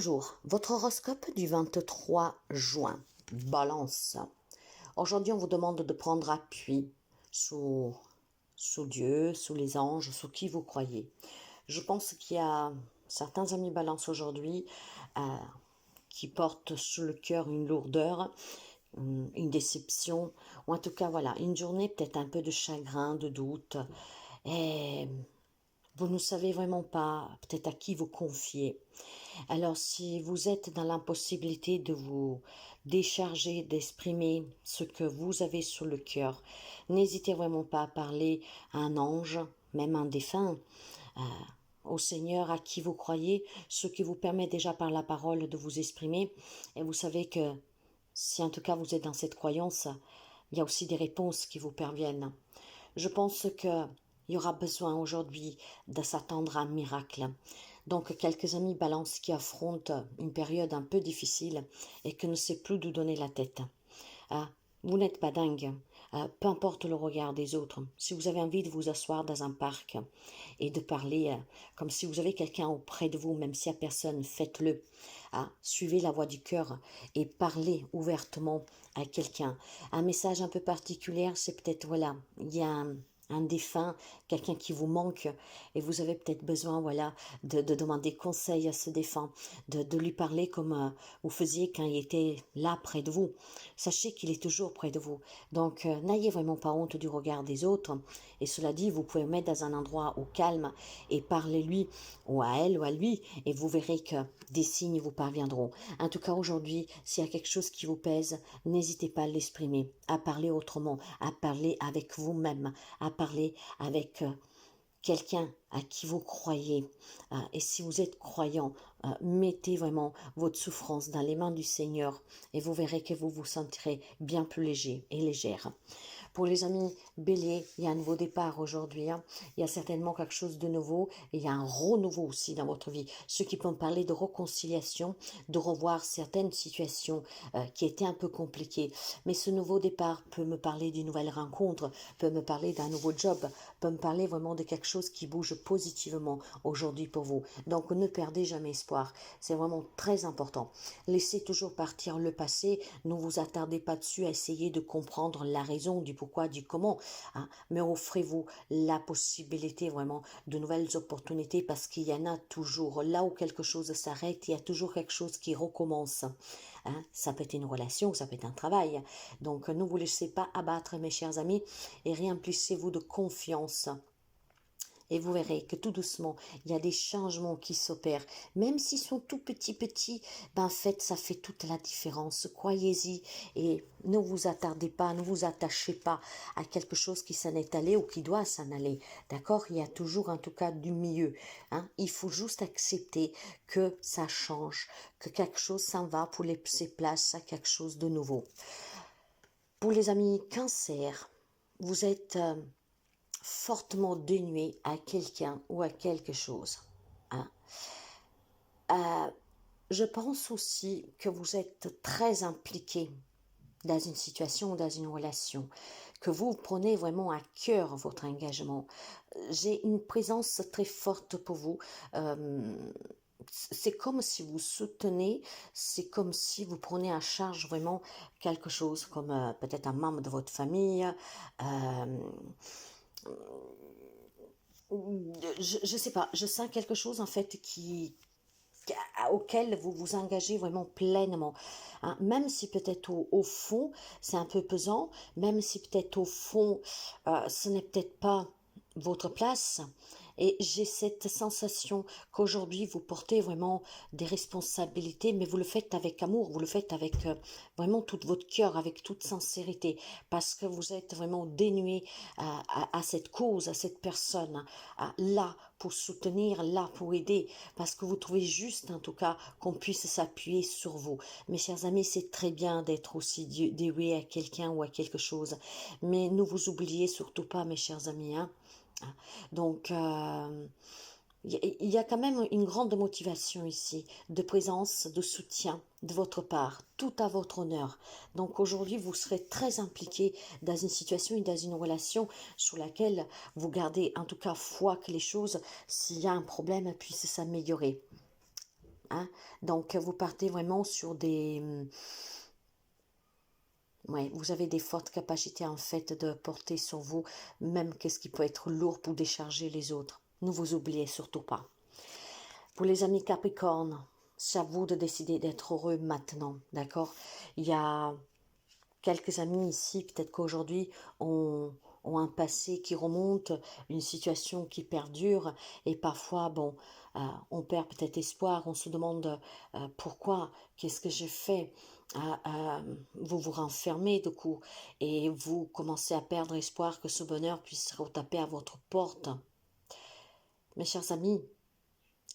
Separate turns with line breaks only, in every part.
Bonjour, votre horoscope du 23 juin. Balance. Aujourd'hui, on vous demande de prendre appui sous, sous Dieu, sous les anges, sous qui vous croyez. Je pense qu'il y a certains amis Balance aujourd'hui qui portent sous le cœur une lourdeur, une déception, ou en tout cas, voilà, une journée peut-être un peu de chagrin, de doute. Et vous ne savez vraiment pas peut-être à qui vous confier. Alors, si vous êtes dans l'impossibilité de vous décharger, d'exprimer ce que vous avez sur le cœur, n'hésitez vraiment pas à parler à un ange, même un défunt, au Seigneur à qui vous croyez, ce qui vous permet déjà par la parole de vous exprimer. Et vous savez que si en tout cas vous êtes dans cette croyance, il y a aussi des réponses qui vous parviennent. Je pense que il y aura besoin aujourd'hui de s'attendre à un miracle. Donc, quelques amis Balance qui affrontent une période un peu difficile et qui ne sait plus d'où donner la tête. Vous n'êtes pas dingue, peu importe le regard des autres. Si vous avez envie de vous asseoir dans un parc et de parler comme si vous avez quelqu'un auprès de vous, même s'il n'y a personne, faites-le. Suivez la voix du cœur et parlez ouvertement à quelqu'un. Un message un peu particulier, c'est peut-être, voilà, il y a un défunt, quelqu'un qui vous manque et vous avez peut-être besoin, voilà, de demander conseil à ce défunt, de lui parler comme vous faisiez quand il était là près de vous. Sachez qu'il est toujours près de vous. Donc, n'ayez vraiment pas honte du regard des autres. Et cela dit, vous pouvez vous mettre dans un endroit au calme et parlez-lui ou à elle ou à lui et vous verrez que des signes vous parviendront. En tout cas, aujourd'hui, s'il y a quelque chose qui vous pèse, n'hésitez pas à l'exprimer, à parler autrement, à parler avec vous-même, à parler avec quelqu'un à qui vous croyez. Et si vous êtes croyant, mettez vraiment votre souffrance dans les mains du Seigneur et vous verrez que vous vous sentirez bien plus léger et légère. Pour les amis Bélier, il y a un nouveau départ aujourd'hui. Il y a certainement quelque chose de nouveau et il y a un renouveau aussi dans votre vie. Ceux qui peuvent parler de réconciliation, de revoir certaines situations qui étaient un peu compliquées. Mais ce nouveau départ peut me parler d'une nouvelle rencontre, peut me parler d'un nouveau job, peut me parler vraiment de quelque chose qui bouge positivement aujourd'hui pour vous. Donc ne perdez jamais espoir. C'est vraiment très important. Laissez toujours partir le passé. Ne vous attardez pas dessus à essayer de comprendre la raison du pourquoi, du comment. Mais offrez-vous la possibilité vraiment de nouvelles opportunités parce qu'il y en a toujours. Là où quelque chose s'arrête, il y a toujours quelque chose qui recommence. Ça peut être une relation, ça peut être un travail. Donc ne vous laissez pas abattre, mes chers amis, et remplissez-vous de confiance. Et vous verrez que tout doucement, il y a des changements qui s'opèrent. Même s'ils sont tout petits, en fait, ça fait toute la différence. Croyez-y et ne vous attardez pas, ne vous attachez pas à quelque chose qui s'en est allé ou qui doit s'en aller. D'accord? Il y a toujours, en tout cas, du mieux. Il faut juste accepter que ça change, que quelque chose s'en va pour laisser place à quelque chose de nouveau. Pour les amis Cancer, vous êtes fortement dénué à quelqu'un ou à quelque chose. Je pense aussi que vous êtes très impliqué dans une situation ou dans une relation, que vous prenez vraiment à cœur votre engagement. J'ai une présence très forte pour vous. C'est comme si vous soutenez, c'est comme si vous prenez à charge vraiment quelque chose, comme peut-être un membre de votre famille. Je sais pas, je sens quelque chose en fait auquel vous vous engagez vraiment pleinement. Même si peut-être au fond, c'est un peu pesant, même si peut-être au fond, ce n'est peut-être pas votre place. Et j'ai cette sensation qu'aujourd'hui, vous portez vraiment des responsabilités, mais vous le faites avec amour, vous le faites avec vraiment tout votre cœur, avec toute sincérité, parce que vous êtes vraiment dénué à cette cause, à cette personne, là pour soutenir, là pour aider, parce que vous trouvez juste, en tout cas, qu'on puisse s'appuyer sur vous. Mes chers amis, c'est très bien d'être aussi dévoué à quelqu'un ou à quelque chose, mais ne vous oubliez surtout pas, mes chers amis, Donc, il y a quand même une grande motivation ici, de présence, de soutien de votre part, tout à votre honneur. Donc aujourd'hui, vous serez très impliqué dans une situation et dans une relation sur laquelle vous gardez en tout cas foi que les choses, s'il y a un problème, puissent s'améliorer. hein. Donc, vous partez vraiment sur des... Ouais, vous avez des fortes capacités en fait de porter sur vous, même qu'est-ce qui peut être lourd pour décharger les autres. Ne vous oubliez surtout pas. Pour les amis Capricorne, c'est à vous de décider d'être heureux maintenant, d'accord? Il y a quelques amis ici, peut-être qu'aujourd'hui, ont un passé qui remonte, une situation qui perdure, et parfois, bon, on perd peut-être espoir, on se demande pourquoi, qu'est-ce que j'ai fait, vous vous renfermez de coup, et vous commencez à perdre espoir que ce bonheur puisse retaper à votre porte. Mes chers amis,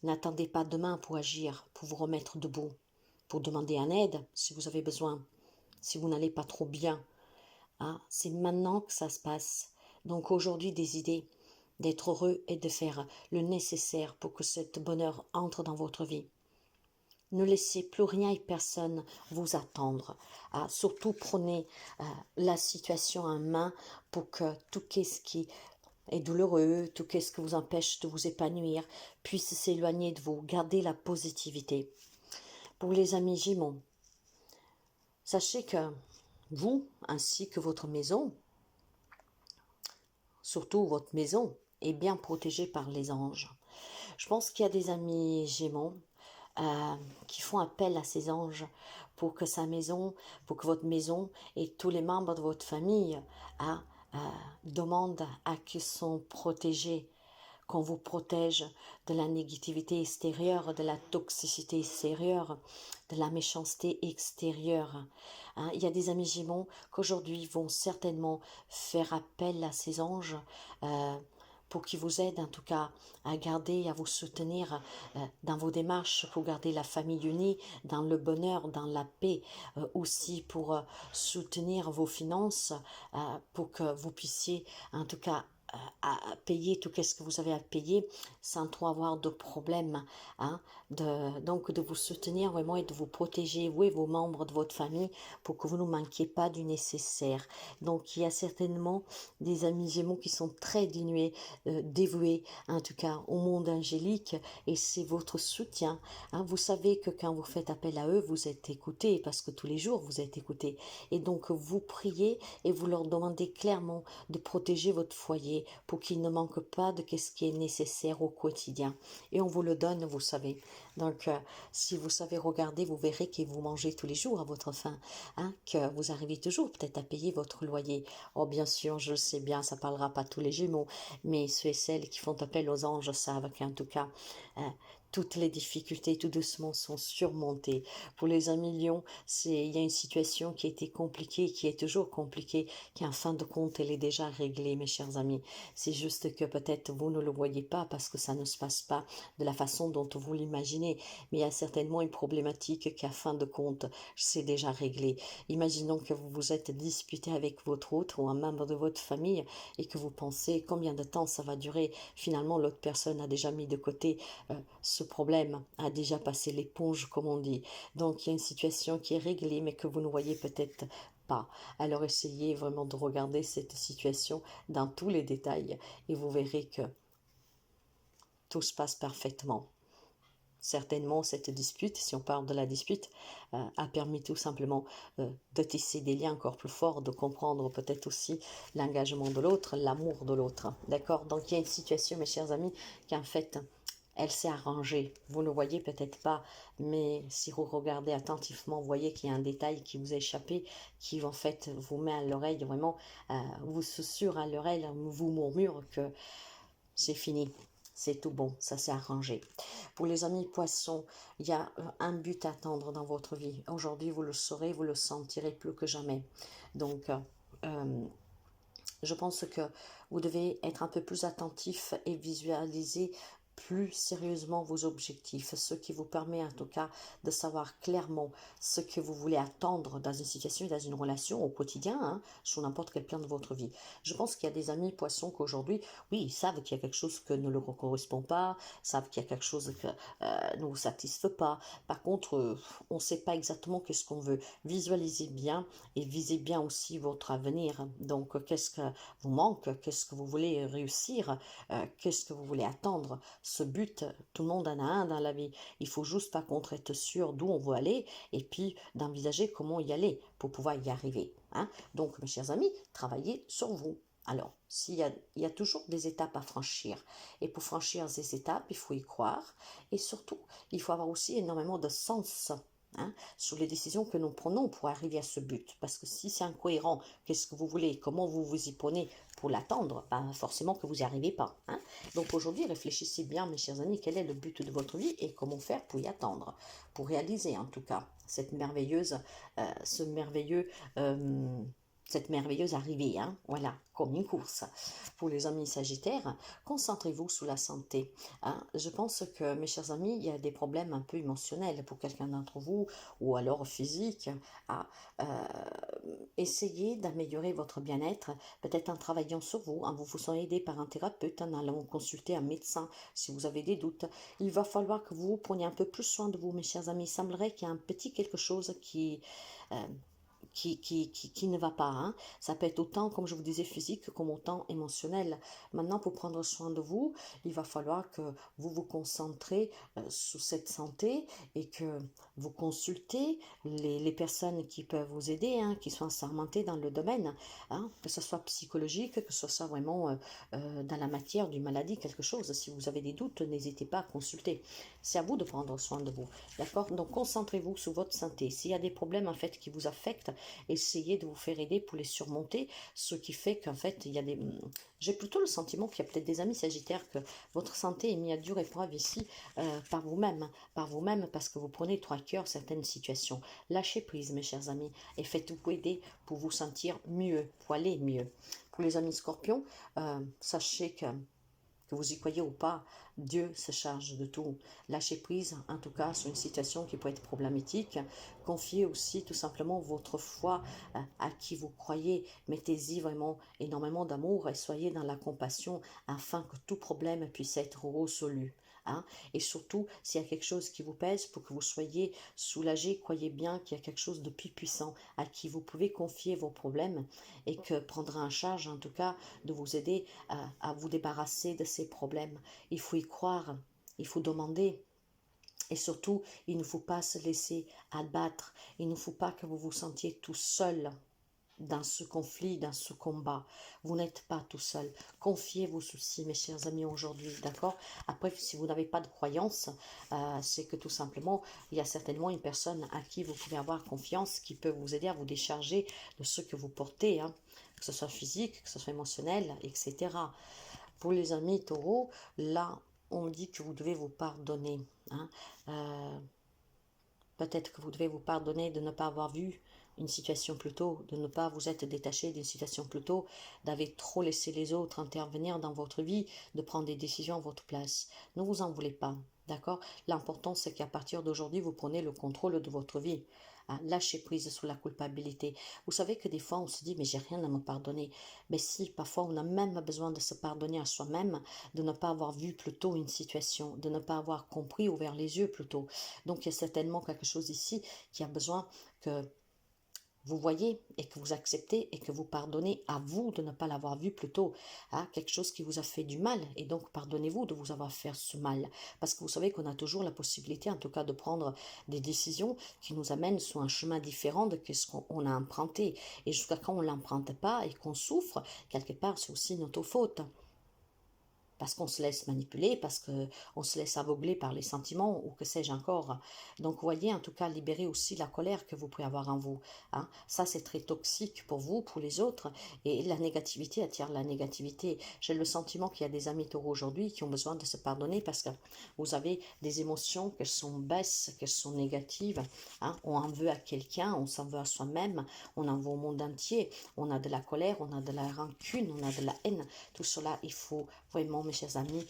n'attendez pas demain pour agir, pour vous remettre debout, pour demander en aide si vous avez besoin, si vous n'allez pas trop bien. Ah, c'est maintenant que ça se passe. Donc aujourd'hui, des idées, d'être heureux et de faire le nécessaire pour que ce bonheur entre dans votre vie. Ne laissez plus rien et personne vous attendre. Ah, surtout prenez la situation en main pour que tout ce qui est douloureux, tout ce qui vous empêche de vous épanouir puisse s'éloigner de vous. Gardez la positivité. Pour les amis Gémeaux, sachez que vous, ainsi que votre maison, surtout votre maison, est bien protégée par les anges. Je pense qu'il y a des amis Gémeaux qui font appel à ces anges pour que sa maison, pour que votre maison et tous les membres de votre famille demandent à qu'ils sont protégés, qu'on vous protège de la négativité extérieure, de la toxicité extérieure, de la méchanceté extérieure. Hein, il y a des amis Gémeaux qu'aujourd'hui vont certainement faire appel à ces anges pour qu'ils vous aident en tout cas à garder, à vous soutenir dans vos démarches, pour garder la famille unie, dans le bonheur, dans la paix, aussi pour soutenir vos finances, pour que vous puissiez en tout cas à payer tout ce que vous avez à payer sans trop avoir de problème, hein, donc de vous soutenir vraiment et de vous protéger, vous et vos membres de votre famille, pour que vous ne manquiez pas du nécessaire. Donc il y a certainement des amis Gémeaux qui sont très dévoués en tout cas au monde angélique, et c'est votre soutien, hein. Vous savez que quand vous faites appel à eux, vous êtes écoutés, parce que tous les jours vous êtes écoutés, et donc vous priez et vous leur demandez clairement de protéger votre foyer pour qu'il ne manque pas de ce qui est nécessaire au quotidien. Et on vous le donne, vous savez. Donc, si vous savez regarder, vous verrez que vous mangez tous les jours à votre faim, hein, que vous arrivez toujours peut-être à payer votre loyer. Oh, bien sûr, je le sais bien, ça ne parlera pas tous les Gémeaux, mais ceux et celles qui font appel aux anges savent qu'en tout cas, toutes les difficultés tout doucement sont surmontées. Pour les amis Lions, il y a une situation qui a été compliquée, qui est toujours compliquée, qui en fin de compte, elle est déjà réglée, mes chers amis. C'est juste que peut-être vous ne le voyez pas parce que ça ne se passe pas de la façon dont vous l'imaginez, mais il y a certainement une problématique qui, en fin de compte, c'est déjà réglé. Imaginons que vous vous êtes disputé avec votre autre ou un membre de votre famille et que vous pensez combien de temps ça va durer. Finalement, l'autre personne a déjà mis de côté ce problème, a déjà passé l'éponge, comme on dit. Donc, il y a une situation qui est réglée, mais que vous ne voyez peut-être pas. Alors, essayez vraiment de regarder cette situation dans tous les détails et vous verrez que tout se passe parfaitement. Certainement, cette dispute, si on parle de la dispute, a permis tout simplement de tisser des liens encore plus forts, de comprendre peut-être aussi l'engagement de l'autre, l'amour de l'autre. D'accord? Donc, il y a une situation, mes chers amis, qu'en fait, elle s'est arrangée. Vous ne le voyez peut-être pas, mais si vous regardez attentivement, vous voyez qu'il y a un détail qui vous a échappé, qui en fait vous met à l'oreille, vraiment, vous susurre à l'oreille, vous murmure que c'est fini. C'est tout bon, ça s'est arrangé. Pour les amis poissons, il y a un but à attendre dans votre vie. Aujourd'hui, vous le saurez, vous le sentirez plus que jamais. Donc, je pense que vous devez être un peu plus attentif et visualiser plus sérieusement vos objectifs, ce qui vous permet en tout cas de savoir clairement ce que vous voulez attendre dans une situation, dans une relation au quotidien, hein, sur n'importe quel plan de votre vie. Je pense qu'il y a des amis poissons qu'aujourd'hui, oui, ils savent qu'il y a quelque chose que ne leur correspond pas, savent qu'il y a quelque chose que ne vous satisfait pas. Par contre, on ne sait pas exactement qu'est-ce qu'on veut. Visualisez bien et visez bien aussi votre avenir. Donc, qu'est-ce que vous manque, qu'est-ce que vous voulez réussir, qu'est-ce que vous voulez attendre ce but, tout le monde en a un dans la vie. Il faut juste par contre être sûr d'où on veut aller et puis d'envisager comment y aller pour pouvoir y arriver. Hein. Donc, mes chers amis, travaillez sur vous. Alors, il y a toujours des étapes à franchir. Et pour franchir ces étapes, il faut y croire. Et surtout, il faut avoir aussi énormément de sens, hein, sur les décisions que nous prenons pour arriver à ce but. Parce que si c'est incohérent, qu'est-ce que vous voulez, comment vous vous y prenez pour l'attendre, ben forcément que vous n'y arrivez pas. Hein. Donc aujourd'hui, réfléchissez bien, mes chers amis, quel est le but de votre vie et comment faire pour y attendre, pour réaliser en tout cas cette merveilleuse, ce merveilleux... cette merveilleuse arrivée, hein, voilà, comme une course. Pour les amis sagittaires, concentrez-vous sur la santé. Hein. Je pense que, mes chers amis, il y a des problèmes un peu émotionnels pour quelqu'un d'entre vous, ou alors physiques. Ah, essayez d'améliorer votre bien-être, peut-être en travaillant sur vous, en vous faisant aider par un thérapeute, en allant consulter un médecin si vous avez des doutes. Il va falloir que vous preniez un peu plus soin de vous, mes chers amis. Il semblerait qu'il y a un petit quelque chose euh, qui ne va pas. Hein. Ça peut être autant, comme je vous disais, physique comme autant émotionnel. Maintenant, pour prendre soin de vous, il va falloir que vous vous concentrez sur cette santé et que vous consultez les personnes qui peuvent vous aider, hein, qui sont assermentées dans le domaine, hein, que ce soit psychologique, que ce soit vraiment dans la matière d'une maladie, quelque chose. Si vous avez des doutes, n'hésitez pas à consulter. C'est à vous de prendre soin de vous. D'accord? Donc, concentrez-vous sur votre santé. S'il y a des problèmes, en fait, qui vous affectent, essayez de vous faire aider pour les surmonter, ce qui fait qu'en fait, il y a des... J'ai plutôt le sentiment qu'il y a peut-être des amis sagittaires que votre santé est mise à dure épreuve ici par vous-même, parce que vous prenez trop à cœur certaines situations. Lâchez prise, mes chers amis, et faites-vous aider pour vous sentir mieux, pour aller mieux. Pour les amis scorpions, sachez que vous y croyez ou pas, Dieu se charge de tout. Lâchez prise, en tout cas, sur une situation qui peut être problématique. Confiez aussi tout simplement votre foi à qui vous croyez. Mettez-y vraiment énormément d'amour et soyez dans la compassion afin que tout problème puisse être résolu. Hein. Et surtout, s'il y a quelque chose qui vous pèse, pour que vous soyez soulagé, croyez bien qu'il y a quelque chose de plus puissant à qui vous pouvez confier vos problèmes et que prendra en charge, en tout cas, de vous aider à vous débarrasser de ces problèmes. Il faut y croire, il faut demander. Et surtout, il ne faut pas se laisser abattre. Il ne faut pas que vous vous sentiez tout seul dans ce conflit, dans ce combat. Vous n'êtes pas tout seul. Confiez vos soucis, mes chers amis, aujourd'hui, d'accord? Après, si vous n'avez pas de croyance, c'est que tout simplement, il y a certainement une personne à qui vous pouvez avoir confiance qui peut vous aider à vous décharger de ce que vous portez, hein, que ce soit physique, que ce soit émotionnel, etc. Pour les amis taureaux, là, on dit que vous devez vous pardonner. Hein. Peut-être que vous devez vous pardonner de ne pas avoir vu une situation plus tôt, de ne pas vous être détaché d'une situation plus tôt, d'avoir trop laissé les autres intervenir dans votre vie, de prendre des décisions à votre place. Ne vous en voulez pas, d'accord? L'important, c'est qu'à partir d'aujourd'hui, vous prenez le contrôle de votre vie. Hein, lâchez prise sur la culpabilité. Vous savez que des fois, on se dit, mais j'ai rien à me pardonner. Mais si, parfois, on a même besoin de se pardonner à soi-même, de ne pas avoir vu plus tôt une situation, de ne pas avoir compris, ouvert les yeux plus tôt. Donc, il y a certainement quelque chose ici qui a besoin que vous voyez et que vous acceptez et que vous pardonnez à vous de ne pas l'avoir vu plus tôt, hein, quelque chose qui vous a fait du mal, et donc pardonnez-vous de vous avoir fait ce mal, parce que vous savez qu'on a toujours la possibilité, en tout cas, de prendre des décisions qui nous amènent sur un chemin différent de ce qu'on a emprunté, et jusqu'à quand on ne l'emprunte pas et qu'on souffre, quelque part c'est aussi notre faute. Parce qu'on se laisse manipuler, parce qu'on se laisse aveugler par les sentiments, ou que sais-je encore. Donc, voyez, en tout cas, libérez aussi la colère que vous pouvez avoir en vous. Hein. Ça, c'est très toxique pour vous, pour les autres, et la négativité attire la négativité. J'ai le sentiment qu'il y a des amis taureaux aujourd'hui qui ont besoin de se pardonner parce que vous avez des émotions, qu'elles sont basses, qu'elles sont négatives. Hein. On en veut à quelqu'un, on s'en veut à soi-même, on en veut au monde entier. On a de la colère, on a de la rancune, on a de la haine. Tout cela, il faut vraiment, mes chers amis,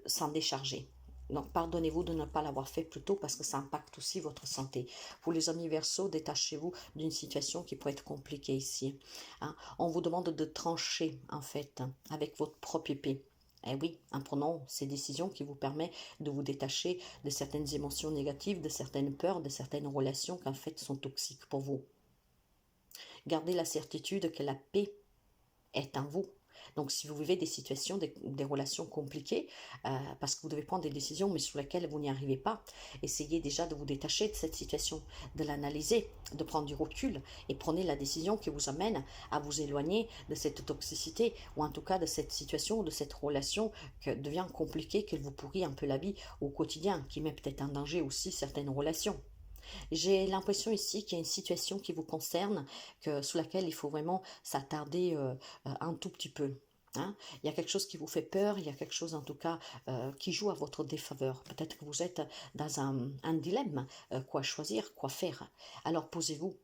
s'en décharger. Donc, pardonnez-vous de ne pas l'avoir fait plus tôt parce que ça impacte aussi votre santé. Pour les amis Verseaux, détachez-vous d'une situation qui peut être compliquée ici. Hein. On vous demande de trancher, en fait, avec votre propre épée. Eh oui, en prenant ces décisions qui vous permettent de vous détacher de certaines émotions négatives, de certaines peurs, de certaines relations qui, en fait, sont toxiques pour vous. Gardez la certitude que la paix est en vous. Donc si vous vivez des situations, des relations compliquées, parce que vous devez prendre des décisions mais sur lesquelles vous n'y arrivez pas, essayez déjà de vous détacher de cette situation, de l'analyser, de prendre du recul et prenez la décision qui vous amène à vous éloigner de cette toxicité ou en tout cas de cette situation, de cette relation qui devient compliquée, que vous pourriez un peu la vie au quotidien, qui met peut-être en danger aussi certaines relations. J'ai l'impression ici qu'il y a une situation qui vous concerne, sous laquelle il faut vraiment s'attarder un tout petit peu. Hein. Il y a quelque chose qui vous fait peur, il y a quelque chose en tout cas qui joue à votre défaveur. Peut-être que vous êtes dans un dilemme, quoi choisir, quoi faire. Alors posez-vous,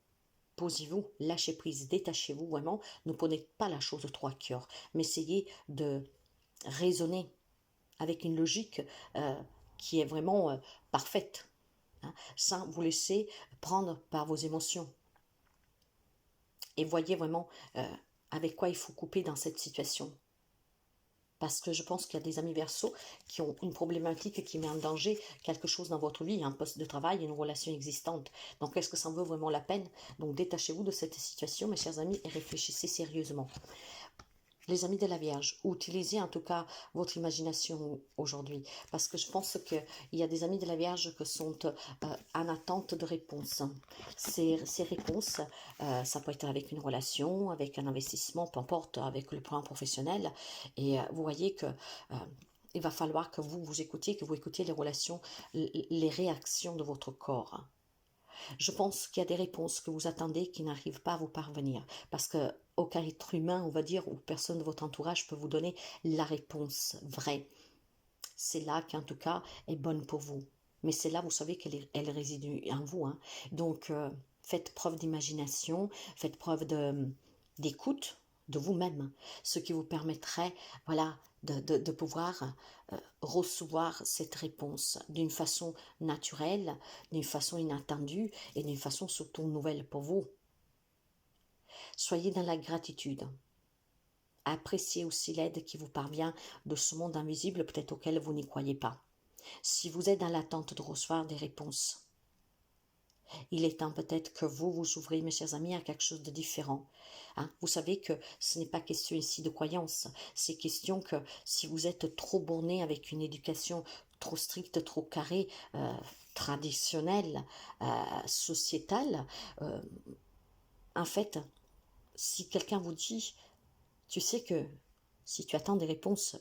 lâchez prise, détachez-vous vraiment, ne prenez pas la chose trop à cœur, mais essayez de raisonner avec une logique qui est vraiment parfaite, hein, sans vous laisser prendre par vos émotions. Et voyez vraiment avec quoi il faut couper dans cette situation. Parce que je pense qu'il y a des amis Verseaux qui ont une problématique qui met en danger quelque chose dans votre vie, un poste de travail, une relation existante. Donc est-ce que ça en vaut vraiment la peine? Donc détachez-vous de cette situation, mes chers amis, et réfléchissez sérieusement. Les amis de la Vierge, utilisez en tout cas votre imagination aujourd'hui, parce que je pense qu'il y a des amis de la Vierge qui sont en attente de réponses. Ces réponses, ça peut être avec une relation, avec un investissement, peu importe, avec le plan professionnel, et vous voyez que il va falloir que vous écoutiez, que vous écoutiez les relations, les réactions de votre corps. Je pense qu'il y a des réponses que vous attendez qui n'arrivent pas à vous parvenir. Parce que aucun être humain, on va dire, ou personne de votre entourage peut vous donner la réponse vraie. C'est là qu'en tout cas est bonne pour vous. Mais c'est là, vous savez qu'elle réside en vous. Hein. Donc, faites preuve d'imagination, faites preuve d'écoute de vous-même, ce qui vous permettrait, voilà, de pouvoir recevoir cette réponse d'une façon naturelle, d'une façon inattendue et d'une façon surtout nouvelle pour vous. Soyez dans la gratitude. Appréciez aussi l'aide qui vous parvient de ce monde invisible, peut-être auquel vous n'y croyez pas. Si vous êtes dans l'attente de recevoir des réponses, il est temps peut-être que vous ouvrez, mes chers amis, à quelque chose de différent. Hein? Vous savez que ce n'est pas question ici de croyance, c'est question que si vous êtes trop borné avec une éducation trop stricte, trop carrée, traditionnelle, sociétale, en fait, si quelqu'un vous dit, tu sais que si tu attends des réponses,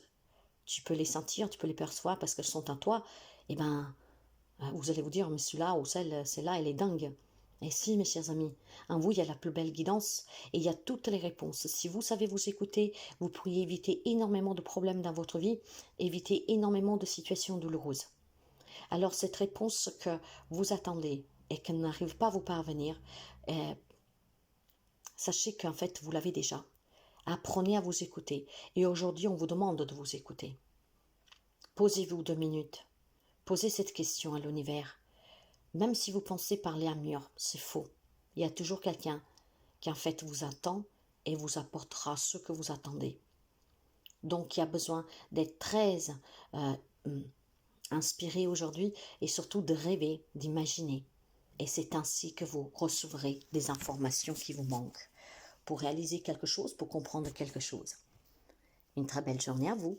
tu peux les sentir, tu peux les percevoir parce qu'elles sont en toi, eh ben, vous allez vous dire, mais celui-là ou celle-là, elle est dingue. Et si, mes chers amis, en vous, il y a la plus belle guidance et il y a toutes les réponses. Si vous savez vous écouter, vous pourriez éviter énormément de problèmes dans votre vie, éviter énormément de situations douloureuses. Alors, cette réponse que vous attendez et qu'elle n'arrive pas à vous parvenir, sachez qu'en fait, vous l'avez déjà. Apprenez à vous écouter. Et aujourd'hui, on vous demande de vous écouter. Posez-vous 2 minutes. Posez cette question à l'univers. Même si vous pensez parler à un mur, c'est faux. Il y a toujours quelqu'un qui en fait vous attend et vous apportera ce que vous attendez. Donc il y a besoin d'être très inspiré aujourd'hui et surtout de rêver, d'imaginer. Et c'est ainsi que vous recevrez des informations qui vous manquent pour réaliser quelque chose, pour comprendre quelque chose. Une très belle journée à vous.